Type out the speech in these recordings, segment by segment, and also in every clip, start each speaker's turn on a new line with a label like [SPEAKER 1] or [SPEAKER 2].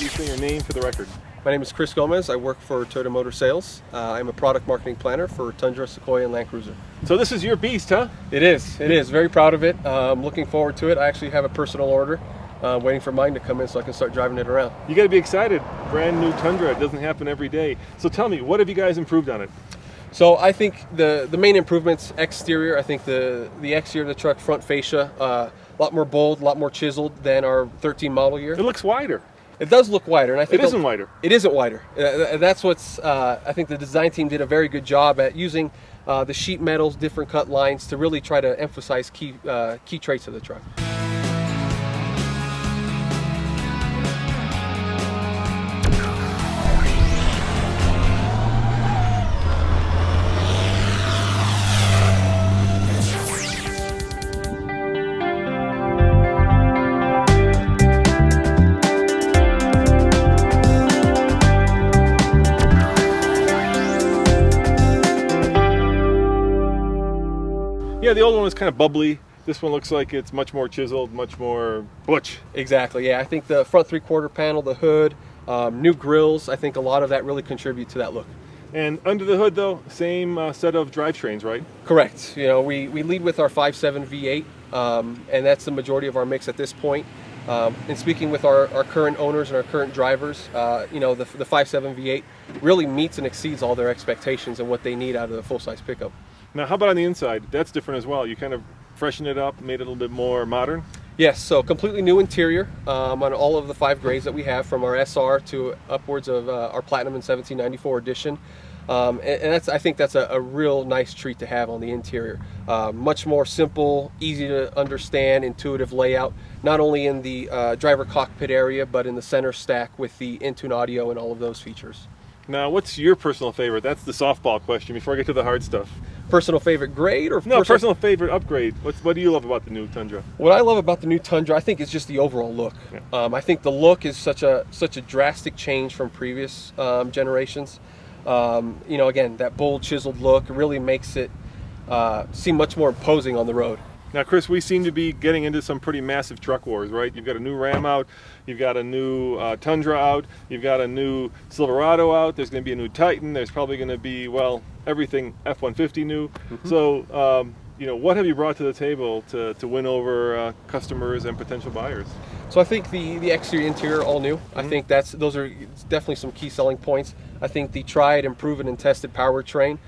[SPEAKER 1] you say your name for the record?
[SPEAKER 2] My name is Chris Gomez. I work for Toyota Motor Sales. I'm a product marketing planner for Tundra, Sequoia, and Land Cruiser.
[SPEAKER 1] So this is your beast, huh?
[SPEAKER 2] It is. It is. Very proud of it. Looking forward to it. I actually have a personal order waiting for mine to come in so I can start driving it around.
[SPEAKER 1] You got to be excited. Brand new Tundra. It doesn't happen every day. So tell me, what have you guys improved on it?
[SPEAKER 2] So I think the main improvements, exterior. I think the exterior of the truck, front fascia, a lot more bold, a lot more chiseled than our 13 model year.
[SPEAKER 1] It looks wider.
[SPEAKER 2] It does look wider, and I think
[SPEAKER 1] it isn't wider.
[SPEAKER 2] It isn't wider. That's what's. I think the design team did a very good job at using the sheet metals, different cut lines to really try to emphasize key traits of the truck.
[SPEAKER 1] Yeah, the old one was kind of bubbly. This one looks like it's much more chiseled, much more butch.
[SPEAKER 2] Exactly, yeah. I think the front three-quarter panel, the hood, new grills, I think a lot of that really contribute to that look.
[SPEAKER 1] And under the hood, though, same set of drivetrains, right?
[SPEAKER 2] Correct. You know, we lead with our 5.7 V8, and that's the majority of our mix at this point. And speaking with our current owners and our current drivers, you know, the 5.7 V8 really meets and exceeds all their expectations and what they need out of the full-size pickup.
[SPEAKER 1] Now, how about on the inside? That's different as well. You kind of freshened it up, made it a little bit more modern?
[SPEAKER 2] Yes, so completely new interior on all of the 5 grades that we have, from our SR to upwards of our Platinum and 1794 edition. And that's, I think that's a real nice treat to have on the interior. Much more simple, easy to understand, intuitive layout, not only in the driver cockpit area, but in the center stack with the in-tune audio and all of those features.
[SPEAKER 1] Now, what's your personal favorite? That's the softball question before I get to the hard stuff.
[SPEAKER 2] Personal favorite grade or
[SPEAKER 1] personal favorite upgrade? What do you love about the new Tundra?
[SPEAKER 2] What I love about the new Tundra, I think, is just the overall look. Yeah. I think the look is such a drastic change from previous generations. You know, again, that bold, chiseled look really makes it seem much more imposing on the road.
[SPEAKER 1] Now, Chris, we seem to be getting into some pretty massive truck wars, right? You've got a new Ram out, you've got a new Tundra out, you've got a new Silverado out, there's going to be a new Titan, there's probably going to be, well, everything F-150 new. Mm-hmm. So, you know, what have you brought to the table to win over customers and potential buyers?
[SPEAKER 2] So I think the exterior, interior, all new. Mm-hmm. I think those are definitely some key selling points. I think the tried and proven and tested powertrain.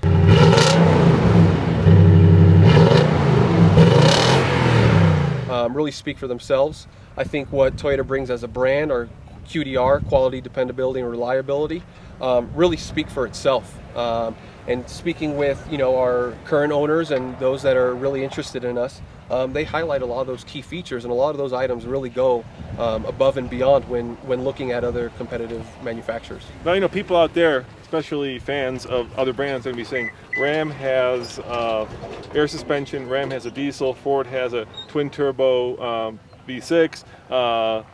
[SPEAKER 2] Really speak for themselves. I think what Toyota brings as a brand, our QDR, quality, dependability, and reliability, really speak for itself. And speaking with, you know, our current owners and those that are really interested in us, they highlight a lot of those key features, and a lot of those items really go above and beyond when looking at other competitive manufacturers.
[SPEAKER 1] Now, you know, people out there, especially fans of other brands, are going to be saying Ram has air suspension, Ram has a diesel, Ford has a twin turbo V6,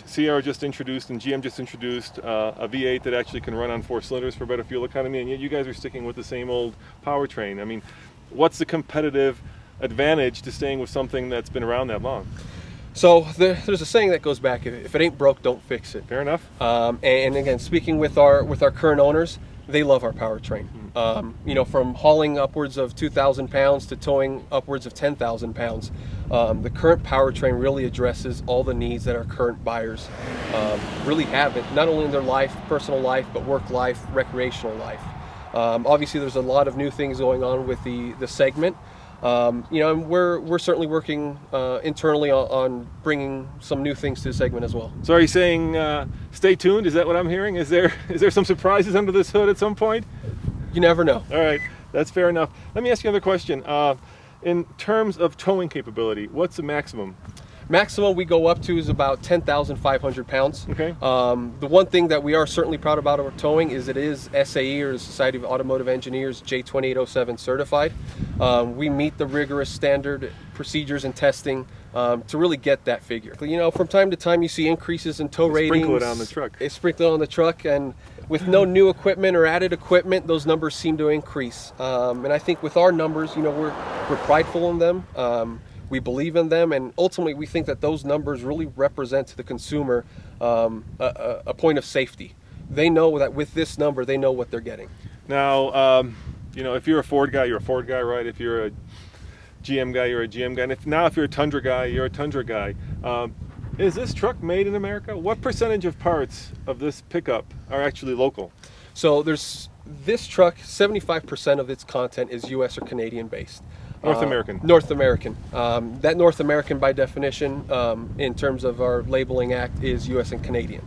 [SPEAKER 1] Sierra just introduced and GM just introduced a V8 that actually can run on 4 cylinders for better fuel economy, and yet you guys are sticking with the same old powertrain. I mean, what's the competitive advantage to staying with something that's been around that long?
[SPEAKER 2] So there's a saying that goes back: if it ain't broke, don't fix it.
[SPEAKER 1] Fair enough.
[SPEAKER 2] And again, speaking with our current owners, they love our powertrain. You know, from hauling upwards of 2,000 pounds to towing upwards of 10,000 pounds, the current powertrain really addresses all the needs that our current buyers really have, not only in their life, personal life, but work life, recreational life. Obviously, there's a lot of new things going on with the segment. You know, and we're certainly working internally on bringing some new things to the segment as well.
[SPEAKER 1] So are you saying stay tuned? Is that what I'm hearing? Is there some surprises under this hood at some point?
[SPEAKER 2] You never know.
[SPEAKER 1] All right, that's fair enough. Let me ask you another question. In terms of towing capability, what's the maximum?
[SPEAKER 2] Maximum we go up to is about 10,500 pounds.
[SPEAKER 1] Okay.
[SPEAKER 2] The one thing that we are certainly proud about our towing is it is SAE, or the Society of Automotive Engineers, J2807 certified. We meet the rigorous standard procedures and testing to really get that figure. You know, from time to time you see increases in tow ratings.
[SPEAKER 1] Sprinkle it on the truck.
[SPEAKER 2] They sprinkle it on the truck, and with no new equipment or added equipment, those numbers seem to increase. And I think with our numbers, you know, we're prideful in them. We believe in them, and ultimately we think that those numbers really represent to the consumer a point of safety. They know that with this number, they know what they're getting.
[SPEAKER 1] Now, if you're a Ford guy, you're a Ford guy, right? If you're a GM guy, you're a GM guy. And if you're a Tundra guy, you're a Tundra guy. Is this truck made in America? What percentage of parts of this pickup are actually local?
[SPEAKER 2] So this truck, 75% of its content is U.S. or Canadian based.
[SPEAKER 1] North American.
[SPEAKER 2] North American. That North American, by definition, in terms of our labeling act, is U.S. and Canadian.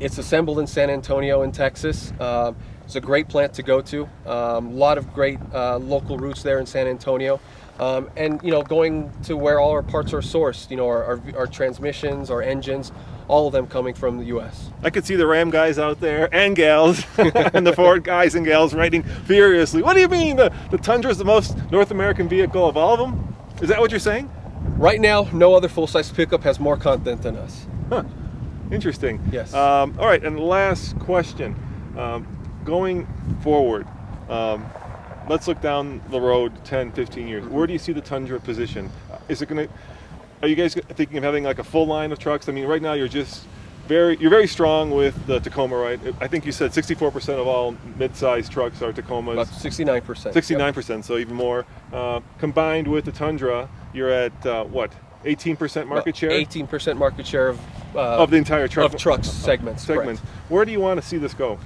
[SPEAKER 2] It's assembled in San Antonio in Texas. It's a great plant to go to. A lot of great local routes there in San Antonio. And going to where all our parts are sourced, our transmissions, our engines, all of them coming from the U.S.
[SPEAKER 1] I could see the Ram guys out there and gals and the Ford guys and gals writing furiously. What do you mean the Tundra is the most North American vehicle of all of them? Is that what you're saying?
[SPEAKER 2] Right now, no other full-size pickup has more content than us.
[SPEAKER 1] Huh. Interesting.
[SPEAKER 2] Yes.
[SPEAKER 1] All right, and last question. Going forward, let's look down the road 10, 15 years. Where do you see the Tundra position? Are you guys thinking of having like a full line of trucks? I mean, right now you're very strong with the Tacoma, right? I think you said 64% of all mid-sized trucks are Tacomas.
[SPEAKER 2] About 69%.
[SPEAKER 1] 69%, yep. So even more. Combined with the Tundra, you're at what? 18% market share?
[SPEAKER 2] 18% market share
[SPEAKER 1] of the entire truck
[SPEAKER 2] of trucks segments.
[SPEAKER 1] Segments. Where do you want to see this go?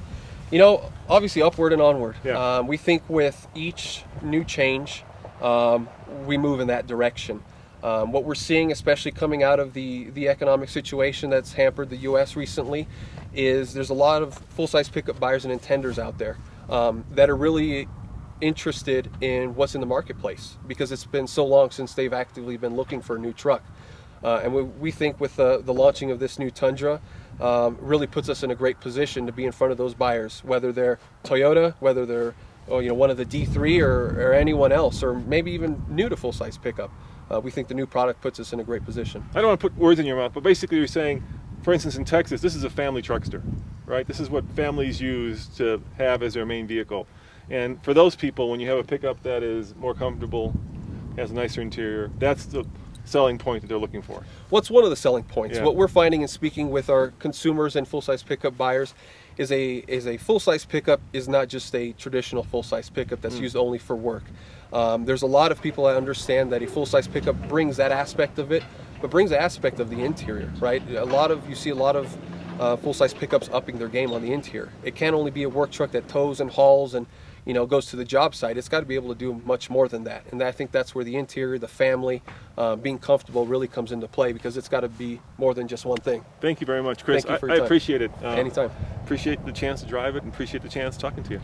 [SPEAKER 2] Obviously upward and onward.
[SPEAKER 1] Yeah.
[SPEAKER 2] We think with each new change, we move in that direction. What we're seeing, especially coming out of the economic situation that's hampered the U.S. recently, is there's a lot of full-size pickup buyers and intenders out there that are really interested in what's in the marketplace, because it's been so long since they've actively been looking for a new truck. And we think with the launching of this new Tundra, really puts us in a great position to be in front of those buyers, whether they're Toyota, whether they're one of the D3 or anyone else, or maybe even new to full-size pickup. We think the new product puts us in a great position.
[SPEAKER 1] I don't want to put words in your mouth, but basically you're saying, for instance, in Texas, this is a family truckster, right? This is what families use to have as their main vehicle. And for those people, when you have a pickup that is more comfortable, has a nicer interior, that's the selling point that they're looking for.
[SPEAKER 2] What's one of the selling points?
[SPEAKER 1] Yeah.
[SPEAKER 2] What we're finding in speaking with our consumers and full-size pickup buyers is a full-size pickup is not just a traditional full-size pickup that's used only for work. There's a lot of people that understand that a full-size pickup brings that aspect of it, but brings the aspect of the interior, right? You see a lot of full-size pickups upping their game on the interior. It can't only be a work truck that tows and hauls and goes to the job site. It's got to be able to do much more than that. And I think that's where the interior, the family, being comfortable really comes into play, because it's got to be more than just one thing.
[SPEAKER 1] Thank you very much, Chris.
[SPEAKER 2] Thank you for your time.
[SPEAKER 1] I appreciate it.
[SPEAKER 2] Anytime.
[SPEAKER 1] Appreciate the chance to drive it, and appreciate the chance talking to you.